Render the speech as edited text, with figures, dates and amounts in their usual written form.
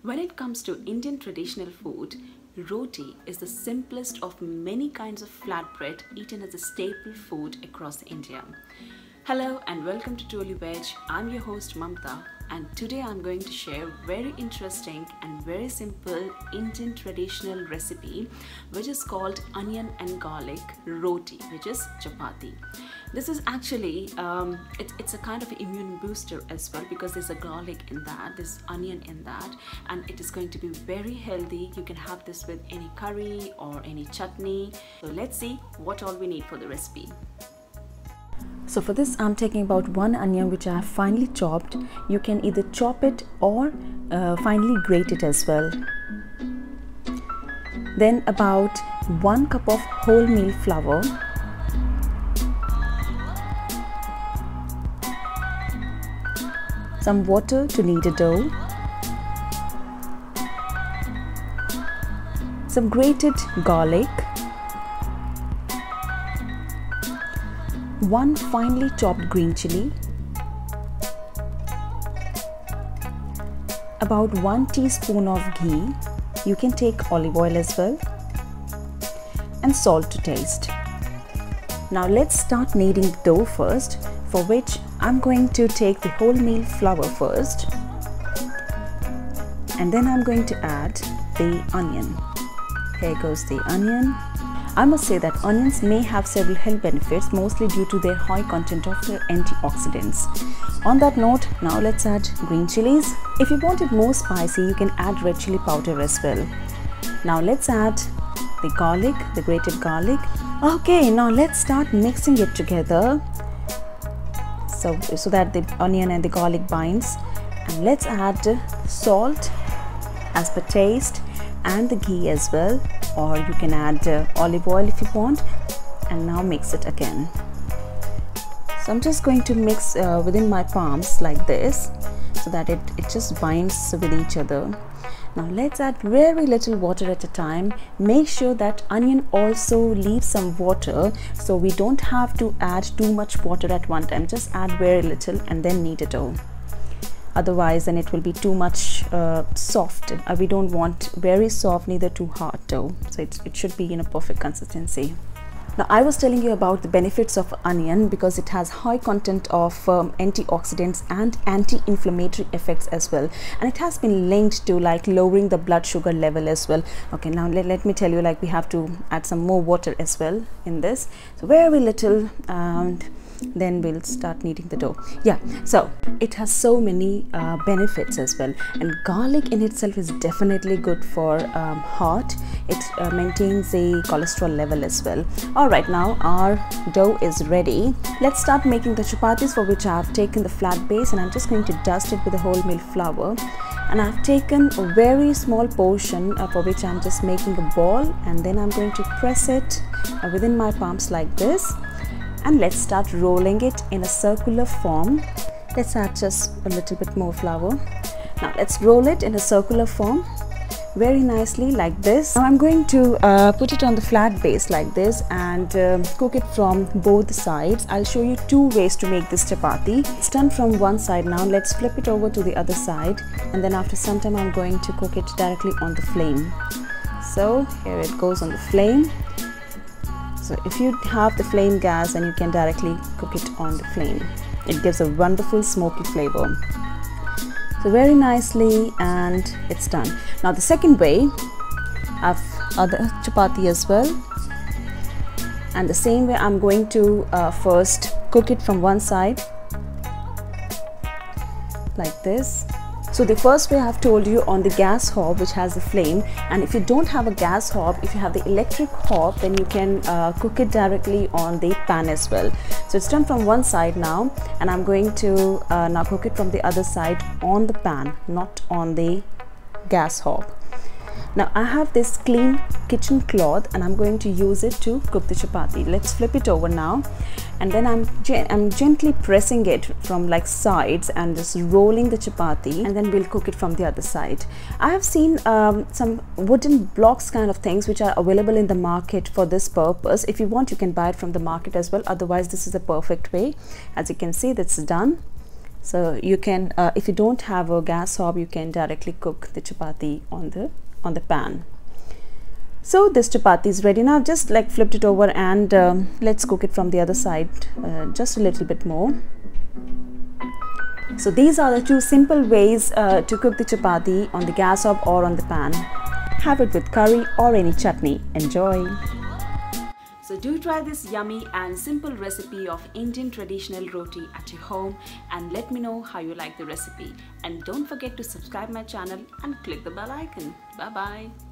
When it comes to Indian traditional food, roti is the simplest of many kinds of flatbread eaten as a staple food across India. Hello and welcome to TrulyVeg. I'm your host Mamta, and today I'm going to share a very interesting and very simple Indian traditional recipe which is called onion and garlic roti, which is chapati. This is actually it's a kind of immune booster as well, because there's a garlic in that, there's onion in that, and it is going to be very healthy. You can have this with any curry or any chutney. So let's see what all we need for the recipe. So for this I'm taking about 1 onion which I have finely chopped. You can either chop it or finely grate it as well. Then about 1 cup of wholemeal flour, some water to knead a dough, some grated garlic, 1 finely chopped green chilli, about 1 teaspoon of ghee, you can take olive oil as well, and salt to taste. Now let's start kneading the dough first, for which I'm going to take the wholemeal flour first, and then I'm going to add the onion. Here goes the onion. I must say that onions may have several health benefits, mostly due to their high content of their antioxidants. On that note, now let's add green chilies. If you want it more spicy, you can add red chili powder as well. Now let's add the garlic, the grated garlic. Okay, now let's start mixing it together so that the onion and the garlic binds. And let's add salt as per taste and the ghee as well, or you can add olive oil if you want, and now mix it again. So I'm just going to mix within my palms like this, so that it just binds with each other. Now let's add very little water at a time. Make sure that onion also leaves some water, so we don't have to add too much water at one time. Just add very little and then knead it dough. Otherwise then it will be too much soft. We don't want very soft, neither too hard dough. So it should be in a perfect consistency. Now I was telling you about the benefits of onion because it has high content of antioxidants and anti-inflammatory effects as well, and it has been linked to like lowering the blood sugar level as well. Okay, now let me tell you, like we have to add some more water as well in this, so very little, and then we'll start kneading the dough. Yeah, so it has so many benefits as well, and garlic in itself is definitely good for heart. It maintains the cholesterol level as well. Alright, now our dough is ready. Let's start making the chapatis, for which I have taken the flat base and I'm just going to dust it with the wholemeal flour. And I've taken a very small portion for which I'm just making a ball, and then I'm going to press it within my palms like this. And let's start rolling it in a circular form. Let's add just a little bit more flour. Now let's roll it in a circular form very nicely like this. Now I'm going to put it on the flat base like this and cook it from both sides. I'll show you 2 ways to make this chapati. It's done from one side. Now let's flip it over to the other side, and then after some time I'm going to cook it directly on the flame. So here it goes on the flame. So if you have the flame gas, then you can directly cook it on the flame. It gives a wonderful smoky flavor. So very nicely, and it's done. Now the second way, I've other chapati as well, and the same way I'm going to first cook it from one side like this. So the first way I've told you on the gas hob which has the flame, and if you don't have a gas hob, if you have the electric hob, then you can cook it directly on the pan as well. So it's done from one side now, and I'm going to now cook it from the other side on the pan, not on the gas hob. Now I have this clean kitchen cloth and I'm going to use it to cook the chapati. Let's flip it over now, and then I'm gently pressing it from like sides and just rolling the chapati, and then we'll cook it from the other side. I have seen some wooden blocks kind of things which are available in the market for this purpose. If you want, you can buy it from the market as well. Otherwise, this is the perfect way. As you can see, that's done. So you can, if you don't have a gas hob, you can directly cook the chapati on the pan. So this chapati is ready now. Just like flipped it over, and let's cook it from the other side just a little bit more. So these are the two simple ways to cook the chapati on the gas hob or on the pan. Have it with curry or any chutney. Enjoy! So do try this yummy and simple recipe of Indian traditional roti at your home and let me know how you like the recipe. And don't forget to subscribe my channel and click the bell icon. Bye bye.